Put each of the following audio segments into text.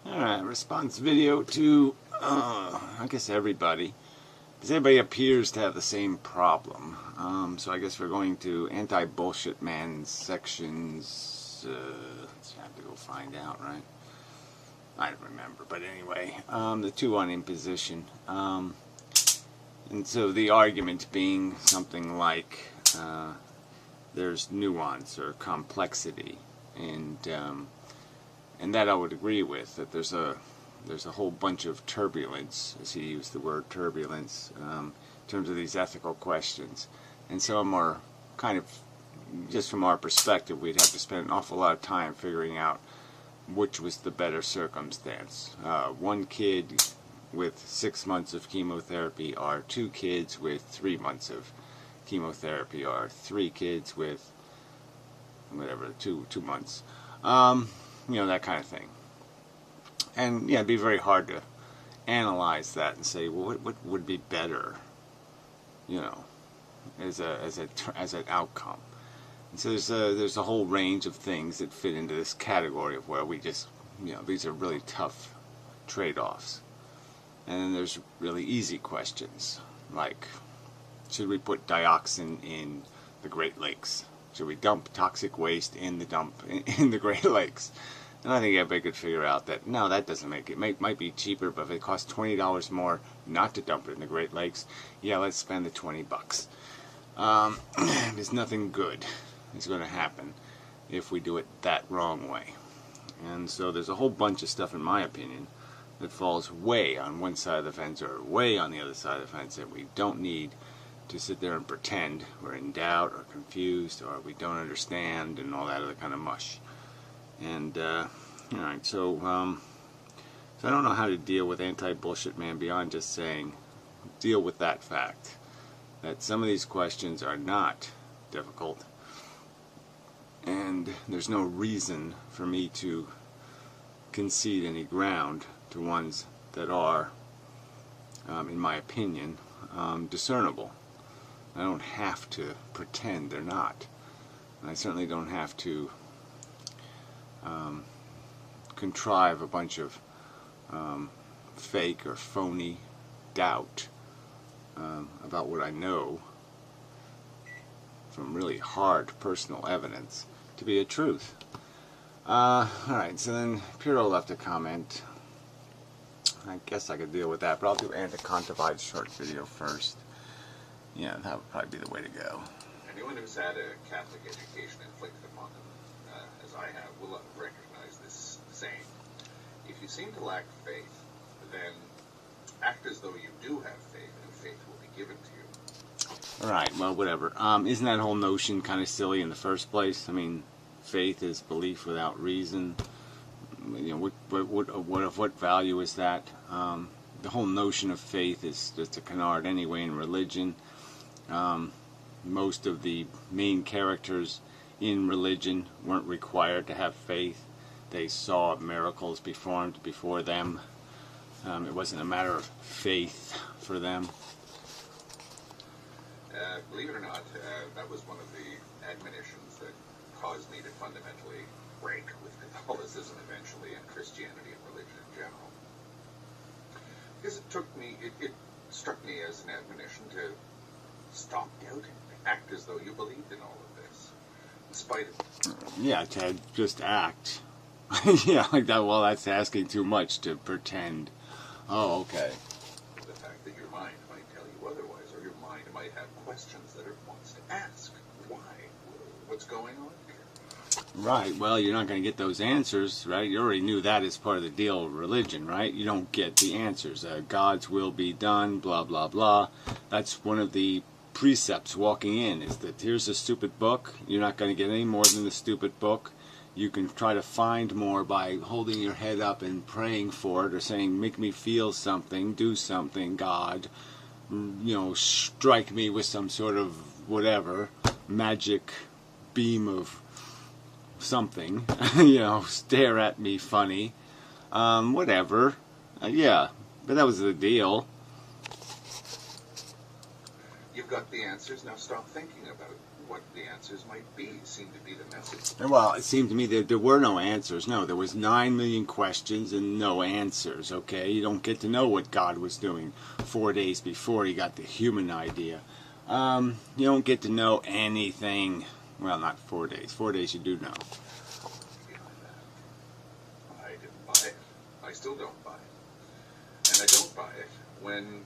Alright, response video to, I guess everybody. Because everybody appears to have the same problem. So I guess we're going to Anti-Bullshit Man sections, let's have to go find out, right? I don't remember, but anyway, the two on imposition. And so the argument being something like, there's nuance or complexity, and that I would agree with, that there's a whole bunch of turbulence, as he used the word turbulence, in terms of these ethical questions. And some are kind of, just from our perspective, we'd have to spend an awful lot of time figuring out which was the better circumstance. One kid with 6 months of chemotherapy, or 2 kids with 3 months of chemotherapy, or 3 kids with whatever, two months. You know, that kind of thing. And yeah, it'd be very hard to analyze that and say, well, what would be better, you know, as an outcome. And so there's a whole range of things that fit into this category of where we just, you know, these are really tough trade-offs. And then there's really easy questions, like, should we put dioxin in the Great Lakes? Should we dump toxic waste in the Great Lakes? And I think everybody could figure out that, no, that doesn't make it. Might be cheaper, but if it costs $20 more not to dump it in the Great Lakes, yeah, let's spend the $20. There's nothing good is going to happen if we do it that wrong way. And so there's a whole bunch of stuff, in my opinion, that falls way on one side of the fence or way on the other side of the fence, that we don't need to sit there and pretend we're in doubt or confused or we don't understand and all that other kind of mush. And alright, so I don't know how to deal with Anti-Bullshit Man beyond just saying, deal with that fact that some of these questions are not difficult, and there's no reason for me to concede any ground to ones that are, in my opinion, discernible. I don't have to pretend they're not. And I certainly don't have to contrive a bunch of fake or phony doubt about what I know from really hard personal evidence to be a truth. Alright, so then Piro left a comment. I guess I could deal with that, but I'll do Anticontavide's short video first. Yeah, that would probably be the way to go. Anyone who's had a Catholic education inflicted upon them, as I have, will recognize this saying. If you seem to lack faith, then act as though you do have faith, and faith will be given to you. Alright, well, whatever. Isn't that whole notion kind of silly in the first place? I mean, faith is belief without reason. You know, what value is that? The whole notion of faith is just a canard anyway in religion. Most of the main characters in religion weren't required to have faith. They saw miracles performed before them. It wasn't a matter of faith for them. Believe it or not, that was one of the admonitions that caused me to fundamentally break with Catholicism eventually, and Christianity and religion in general. Because it struck me as an admonition to stop doubting. Act as though you believed in all of this, in spite of... Yeah, to just act. Yeah, like that. Well, that's asking too much to pretend. Oh, okay. The fact that your mind might tell you otherwise, or your mind might have questions that it wants to ask. Why? What's going on here? Right, well, you're not going to get those answers, right? You already knew that as part of the deal of religion, right? You don't get the answers. God's will be done, blah, blah, blah. That's one of the precepts walking in, is that here's a stupid book. You're not going to get any more than the stupid book. You can try to find more by holding your head up and praying for it, or saying, make me feel something, do something, God. You know, strike me with some sort of whatever, magic beam of something, you know, stare at me funny, whatever, yeah, but that was the deal. You've got the answers, now stop thinking about what the answers might be seemed to be the message. Well, it seemed to me that there were no answers. No, there was 9 million questions and no answers, okay? You don't get to know what God was doing 4 days before he got the human idea. You don't get to know anything. Well, not 4 days. 4 days you do know. I didn't buy it. I still don't buy it. And I don't buy it when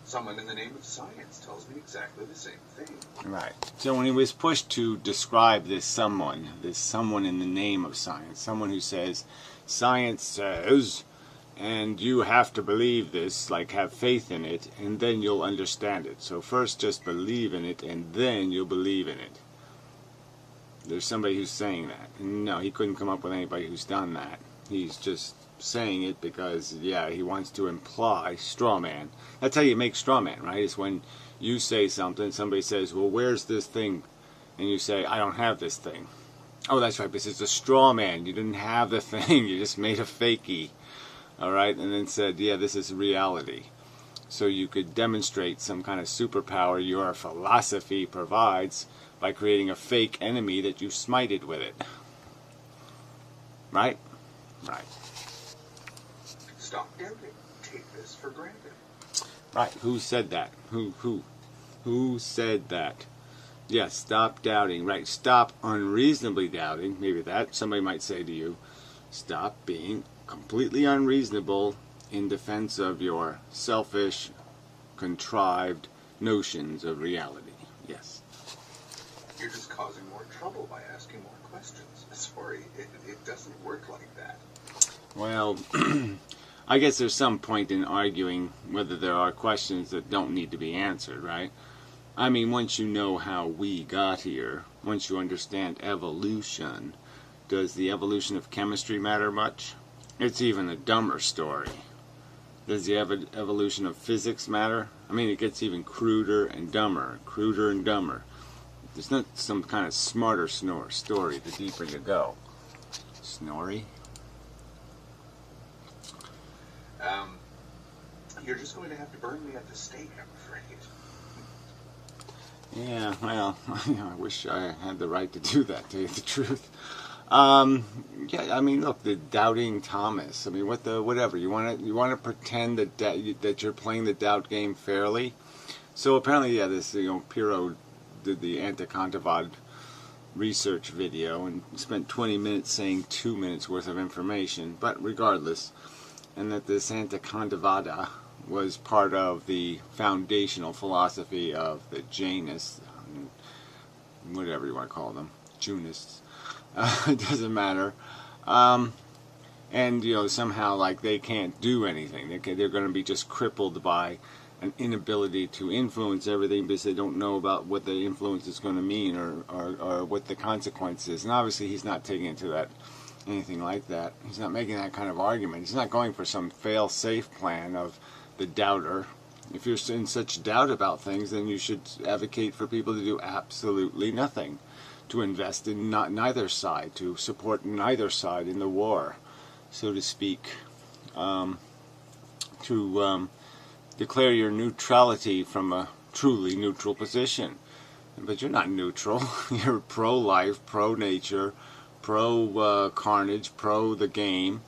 someone in the name of science tells me exactly the same thing. Right. So when he was pushed to describe this someone in the name of science, someone who says, science says, and you have to believe this, like have faith in it, and then you'll understand it. So first just believe in it, and then you'll believe in it. There's somebody who's saying that. And no, he couldn't come up with anybody who's done that. He's just saying it because, yeah, he wants to imply straw man. That's how you make straw man, right? It's when you say something, somebody says, well, where's this thing? And you say, I don't have this thing. Oh, that's right, because it's a straw man. You didn't have the thing. You just made a fakie. All right? And then said, yeah, this is reality. So you could demonstrate some kind of superpower your philosophy provides by creating a fake enemy that you smited with it. Right? Right. Stop doubting. Take this for granted. Right. Who said that? Who said that? Yes, stop doubting. Right. Stop unreasonably doubting. Maybe that somebody might say to you. Stop being completely unreasonable in defense of your selfish, contrived notions of reality. Yes. You're just causing more trouble by asking more questions. Sorry, it doesn't work like that. Well, I guess there's some point in arguing whether there are questions that don't need to be answered, right? I mean, once you know how we got here, once you understand evolution, does the evolution of chemistry matter much? It's even a dumber story. Does the evolution of physics matter? I mean, it gets even cruder and dumber. There's not some kind of smarter story the deeper you go. Snorri? You're just going to have to burn me at the stake, I'm afraid. Yeah, well, I wish I had the right to do that, to tell you the truth. Yeah, I mean, look, the doubting Thomas. I mean, whatever. You want to pretend that you're playing the doubt game fairly. So apparently, yeah, this Piro did the Anticontavad research video and spent 20 minutes saying 2 minutes worth of information. But regardless, and that this Anticontavada was part of the foundational philosophy of the Jainists, whatever you want to call them, Junists. It doesn't matter. And somehow like they can't do anything. They're going to be just crippled by an inability to influence everything because they don't know about what the influence is going to mean or what the consequence is. And obviously he's not taking into that anything like that. He's not making that kind of argument. He's not going for some fail-safe plan of the doubter. If you're in such doubt about things, then you should advocate for people to do absolutely nothing, to invest in neither side, to support neither side in the war, so to speak, to declare your neutrality from a truly neutral position. But you're not neutral. You're pro-life, pro-nature, pro-carnage, pro the game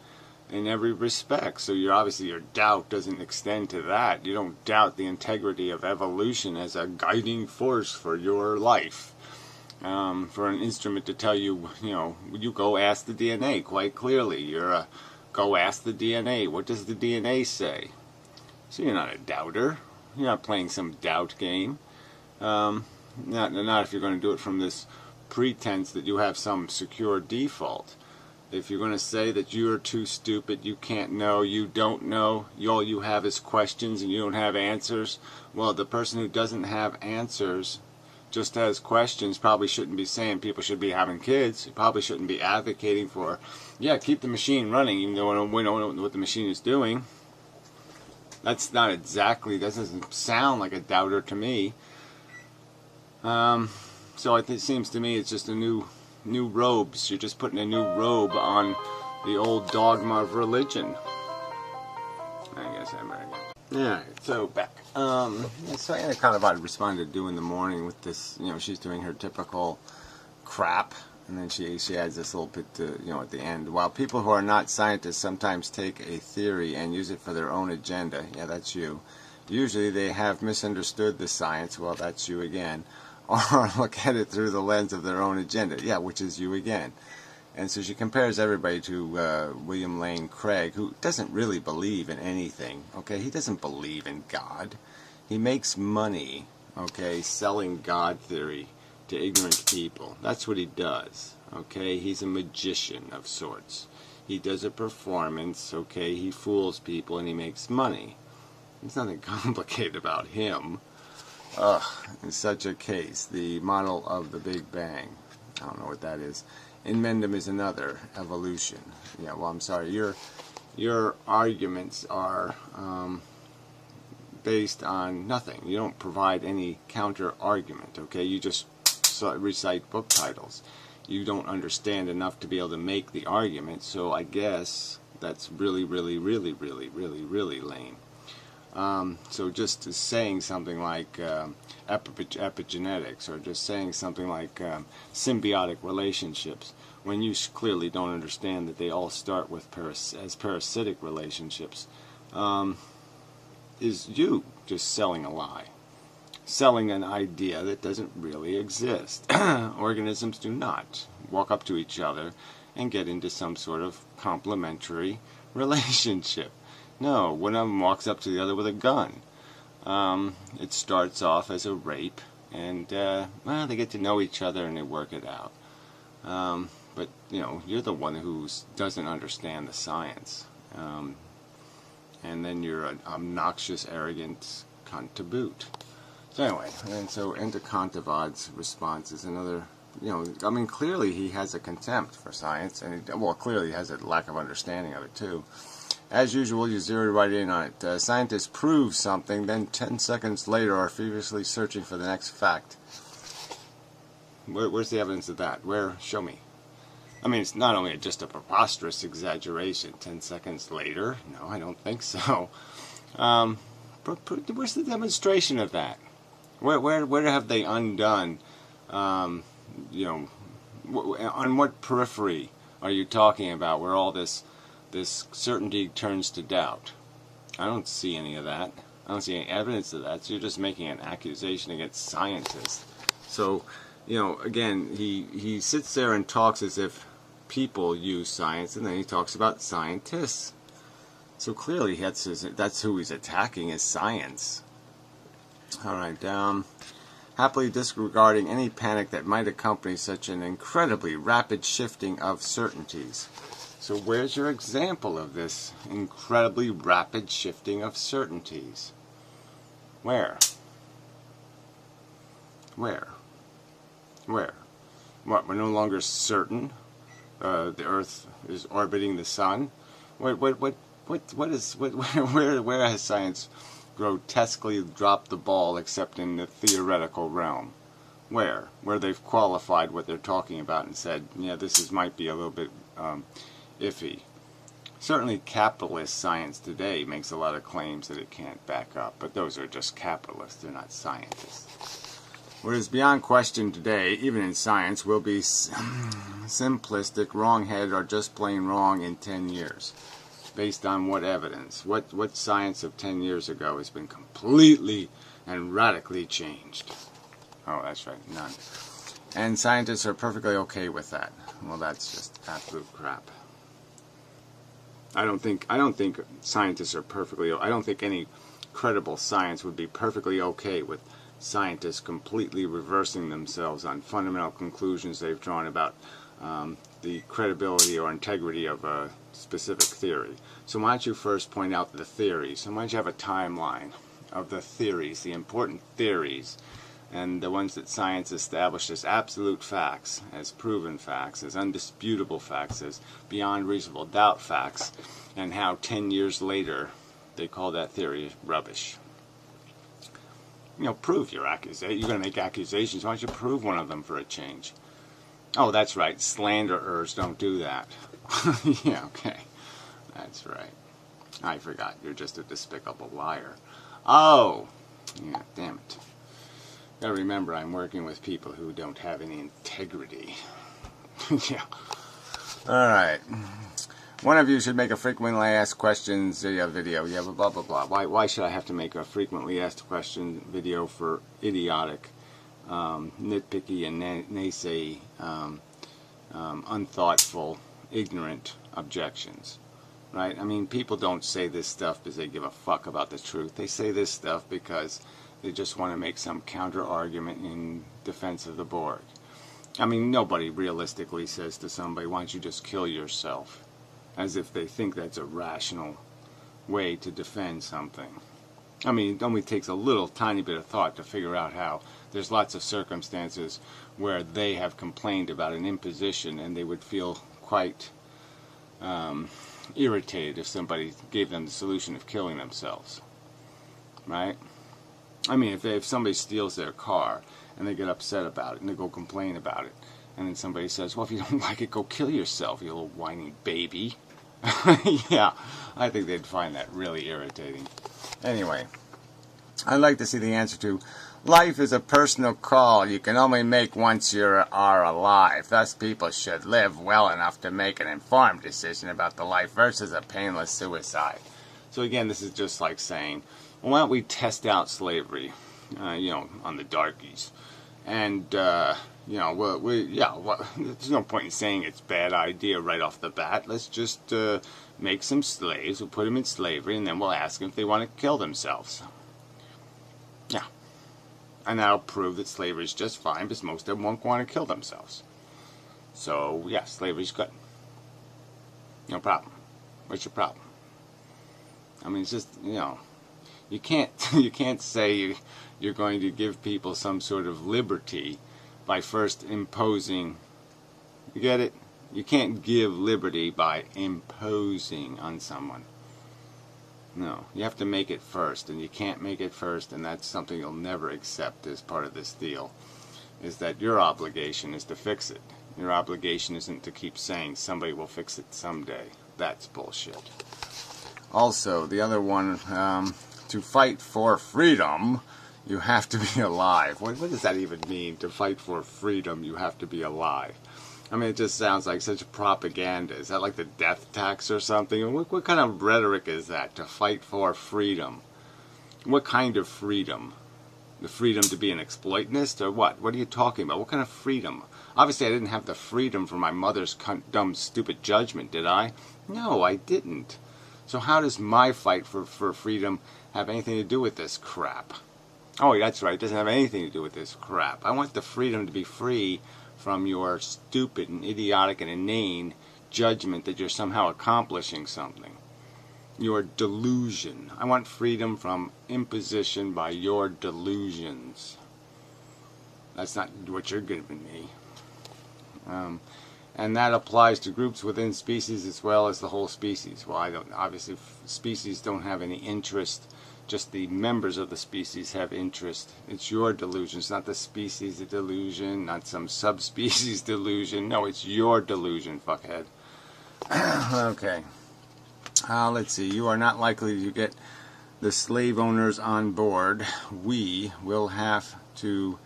in every respect. So obviously your doubt doesn't extend to that. You don't doubt the integrity of evolution as a guiding force for your life. For an instrument to tell you, you go ask the DNA quite clearly. Go ask the DNA. What does the DNA say? So you're not a doubter. You're not playing some doubt game. Not if you're going to do it from this pretense that you have some secure default. If you're going to say that you're too stupid, you can't know, you don't know, all you have is questions and you don't have answers, well, the person who doesn't have answers just has questions probably shouldn't be saying people should be having kids. You probably shouldn't be advocating for, keep the machine running even though we don't know what the machine is doing. That doesn't sound like a doubter to me. So it seems to me it's just a new robes. You're just putting a new robe on the old dogma of religion. I guess I better get Alright, so back. So Anna kind of responded to do in the morning with this, she's doing her typical crap, and then she adds this little bit to, at the end. While people who are not scientists sometimes take a theory and use it for their own agenda, yeah, that's you. Usually they have misunderstood the science, well, that's you again, or look at it through the lens of their own agenda, yeah, which is you again. And so she compares everybody to William Lane Craig, who doesn't really believe in anything, okay? He doesn't believe in God. He makes money, okay, selling God theory to ignorant people. That's what he does, okay? He's a magician of sorts. He does a performance, okay? He fools people and he makes money. There's nothing complicated about him. In such a case, the model of the Big Bang. I don't know what that is. Inmendham is another evolution. Yeah, well, I'm sorry. Your arguments are based on nothing. You don't provide any counter argument. Okay, you just recite book titles. You don't understand enough to be able to make the argument. So I guess that's really, really, really, really, really, really lame. So just saying something like epigenetics, or just saying something like symbiotic relationships, when you clearly don't understand that they all start with as parasitic relationships, is you just selling a lie, selling an idea that doesn't really exist. Organisms do not walk up to each other and get into some sort of complementary relationship. No, one of them walks up to the other with a gun. It starts off as a rape, and well, they get to know each other and they work it out. But you're the one who doesn't understand the science, and then you're an obnoxious, arrogant cunt to boot. So anyway, and so into Kontavad's response is another. I mean, clearly he has a contempt for science, and clearly he has a lack of understanding of it too. As usual, you zero right in on it. Scientists prove something, then 10 seconds later are feverishly searching for the next fact. Where's the evidence of that? Where? Show me. I mean, it's not only just a preposterous exaggeration. 10 seconds later? No, I don't think so. Where's the demonstration of that? Where have they undone? On what periphery are you talking about where all this certainty turns to doubt? I don't see any of that. I don't see any evidence of that. So you're just making an accusation against scientists. So, again, he sits there and talks as if people use science, and then he talks about scientists. So clearly that's who he's attacking, is science. All right, happily disregarding any panic that might accompany such an incredibly rapid shifting of certainties. So where's your example of this incredibly rapid shifting of certainties? Where? What, we're no longer certain the Earth is orbiting the Sun? Where has science grotesquely dropped the ball except in the theoretical realm? Where they've qualified what they're talking about and said, yeah, this might be a little bit iffy. Certainly capitalist science today makes a lot of claims that it can't back up, but those are just capitalists, they're not scientists. What is beyond question today, even in science, will be simplistic, wrong-headed, or just plain wrong in 10 years. Based on what evidence? What science of 10 years ago has been completely and radically changed? Oh, that's right, none. And scientists are perfectly okay with that. Well, that's just absolute crap. I don't think scientists are perfectly. I don't think any credible science would be perfectly okay with scientists completely reversing themselves on fundamental conclusions they've drawn about the credibility or integrity of a specific theory. So why don't you first point out the theories? So why don't you have a timeline of the theories, the important theories, and the ones that science established as absolute facts, as proven facts, as undisputable facts, as beyond reasonable doubt facts, and how 10 years later they call that theory rubbish. Prove your accusation. You're going to make accusations. Why don't you prove one of them for a change? Oh, that's right. Slanderers don't do that. Yeah, okay. That's right. I forgot. You're just a despicable liar. Oh! Yeah, damn it. Gotta remember, I'm working with people who don't have any integrity. Yeah. Alright. One of you should make a frequently asked questions video. Yeah, blah, blah, blah. Why should I have to make a frequently asked question video for idiotic, nitpicky, and naysay, unthoughtful, ignorant objections? Right? I mean, people don't say this stuff because they give a fuck about the truth. They say this stuff because they just want to make some counter-argument in defense of the Borg. I mean, nobody realistically says to somebody, why don't you just kill yourself? As if they think that's a rational way to defend something. I mean, it only takes a little tiny bit of thought to figure out how there's lots of circumstances where they have complained about an imposition and they would feel quite irritated if somebody gave them the solution of killing themselves. Right? I mean, if somebody steals their car and they get upset about it and they go complain about it, and then somebody says, well, if you don't like it, go kill yourself, you little whiny baby. Yeah, I think they'd find that really irritating. Anyway, I'd like to see the answer to, life is a personal call you can only make once you are alive. Thus, people should live well enough to make an informed decision about the life versus a painless suicide. So again, this is just like saying, well, why don't we test out slavery, on the darkies? And, there's no point in saying it's a bad idea right off the bat. Let's just make some slaves, we'll put them in slavery, and then we'll ask them if they want to kill themselves. Yeah. And that'll prove that slavery is just fine, because most of them won't want to kill themselves. So, yeah, slavery's good. No problem. What's your problem? I mean, it's just, you can't say you're going to give people some sort of liberty by first imposing. You get it? You can't give liberty by imposing on someone. No, you have to make it first, and you can't make it first, and that's something you'll never accept as part of this deal, is that your obligation is to fix it. Your obligation isn't to keep saying somebody will fix it someday. That's bullshit. Also, the other one, to fight for freedom, you have to be alive. What does that even mean? To fight for freedom, you have to be alive. I mean, it just sounds like such propaganda. Is that like the death tax or something? What kind of rhetoric is that? To fight for freedom. What kind of freedom? The freedom to be an exploitanist or what? What are you talking about? What kind of freedom? Obviously, I didn't have the freedom from my mother's dumb, stupid judgment, did I? No, I didn't. So how does my fight for freedom have anything to do with this crap? Oh, that's right. It doesn't have anything to do with this crap. I want the freedom to be free from your stupid and idiotic and inane judgment that you're somehow accomplishing something. Your delusion. I want freedom from imposition by your delusions. That's not what you're giving me. And that applies to groups within species as well as the whole species. Well, obviously species don't have any interest. Just the members of the species have interest. It's your delusion. It's not the species' delusion, not some subspecies delusion. No, it's your delusion, fuckhead. Okay. Let's see. You are not likely to get the slave owners on board. We will have to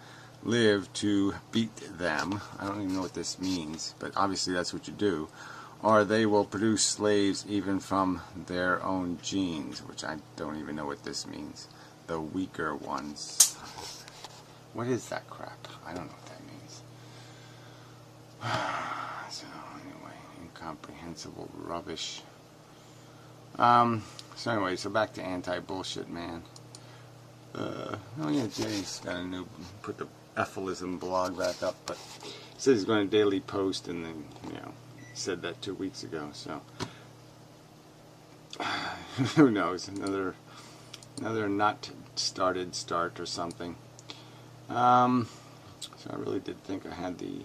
live to beat them. I don't even know what this means, but obviously that's what you do. Or they will produce slaves even from their own genes, which I don't even know what this means. The weaker ones. What is that crap? I don't know what that means. So anyway, incomprehensible rubbish. So anyway, so back to anti-bullshit man. Oh yeah, Jay's got a new, put the Ephilism blog back up, but he said he's going to Daily Post, and then, said that 2 weeks ago, so who knows, another not started start or something. So I really did think I had the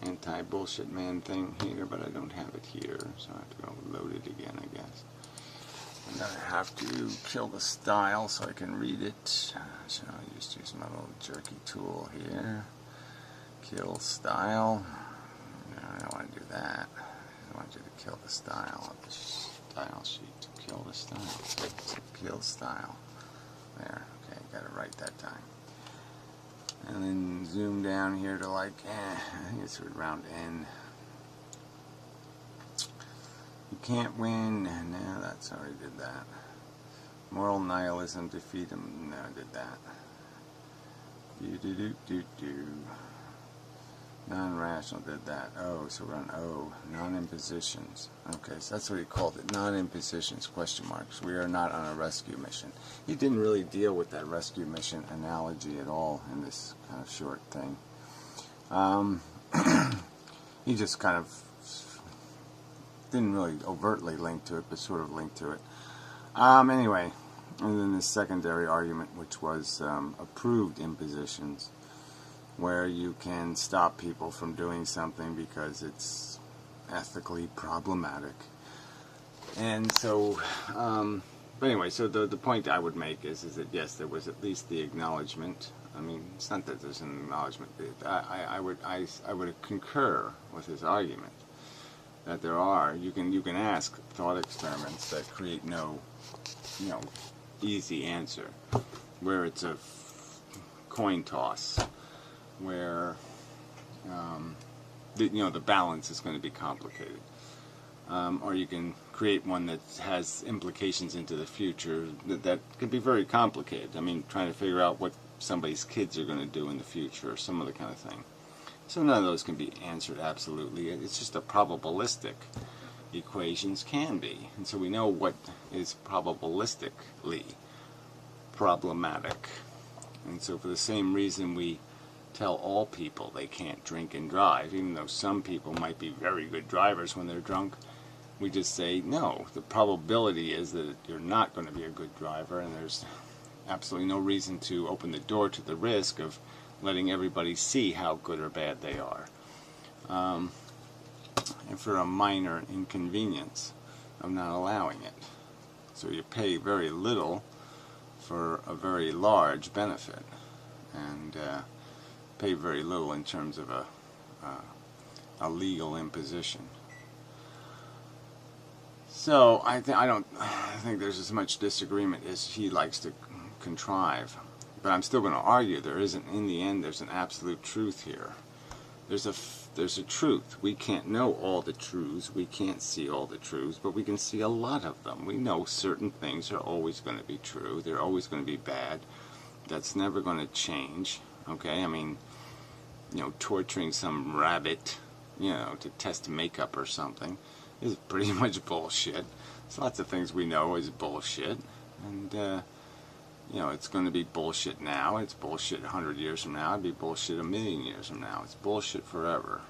anti-bullshit man thing here, but I don't have it here, so I have to go load it again, I guess. And I have to kill the style so I can read it. So I'll just use my little jerky tool here. Kill style. No, I don't want to do that. I want you to kill the style of the style sheet. kill the style. Kill style. There. Okay, got it right that time. And then zoom down here to like, I think it's around N. You can't win. No, that's already did that. Moral nihilism, defeat him. No, I did that. Do. Non-rational did that. Oh, so we're on O. Non-impositions. Okay, so that's what he called it. Non-impositions, question marks. We are not on a rescue mission. He didn't really deal with that rescue mission analogy at all in this kind of short thing. He just kind of didn't really overtly link to it, but sort of linked to it. Anyway, and then the secondary argument, which was approved impositions, where you can stop people from doing something because it's ethically problematic. And so, but anyway, so the point I would make is that yes, there was at least the acknowledgement. I mean, it's not that there's an acknowledgement. I would concur with his argument that there are. You can ask thought experiments that create no, easy answer, where it's a coin toss, where the balance is going to be complicated, or you can create one that has implications into the future that could be very complicated. I mean, trying to figure out what somebody's kids are going to do in the future, or some other kind of thing. So none of those can be answered absolutely. It's just a probabilistic equations can be, and so we know what is probabilistically problematic. And so for the same reason we tell all people they can't drink and drive, even though some people might be very good drivers when they're drunk, we just say no, the probability is that you're not going to be a good driver, and there's absolutely no reason to open the door to the risk of letting everybody see how good or bad they are. And for a minor inconvenience of not allowing it. So you pay very little for a very large benefit, and pay very little in terms of a legal imposition. So I don't think there's as much disagreement as he likes to contrive. But I'm still going to argue there isn't. In the end, there's an absolute truth here. There's a truth. We can't know all the truths. We can't see all the truths, but we can see a lot of them. We know certain things are always going to be true. They're always going to be bad. That's never going to change. Okay? I mean, torturing some rabbit, to test makeup or something is pretty much bullshit. There's lots of things we know is bullshit. And, it's going to be bullshit now. It's bullshit 100 years from now. It'd be bullshit 1,000,000 years from now. It's bullshit forever.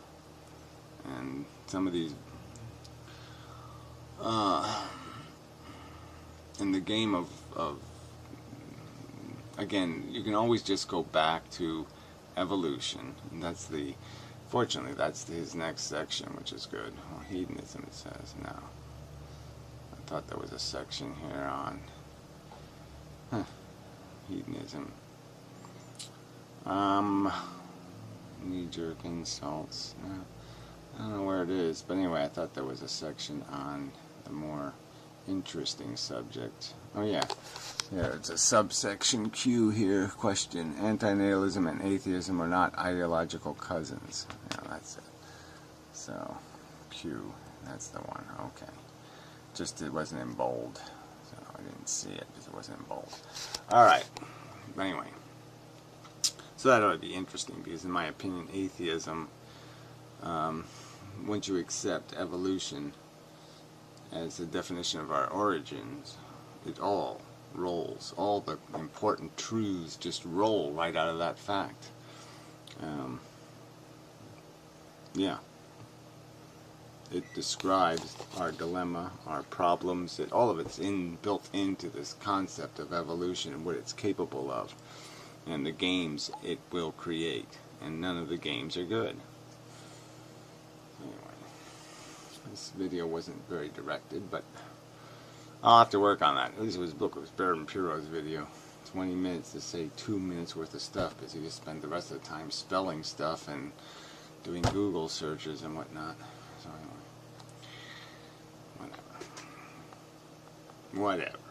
And some of these, in the game of, again, you can always just go back to evolution. And fortunately, that's his next section, which is good. Well, hedonism, it says. No. I thought there was a section here on hedonism. Knee-jerk insults. I don't know where it is, but anyway, I thought there was a section on the more interesting subject. Oh yeah, it's a subsection Q here. Question: antinatalism and atheism are not ideological cousins. That's it. So Q, that's the one. Okay, just it wasn't in bold. I didn't see it because it wasn't in bold. Alright, anyway. So that ought to be interesting because in my opinion, atheism, once you accept evolution as the definition of our origins, it all rolls. All the important truths just roll right out of that fact. Yeah. It describes our dilemma, our problems, all of it's built into this concept of evolution and what it's capable of, and the games it will create, and none of the games are good. Anyway, this video wasn't very directed, but I'll have to work on that. At least his book was better than Piro's video. 20 minutes to say 2 minutes worth of stuff, because he just spent the rest of the time spelling stuff and doing Google searches and whatnot. So anyway. Whatever.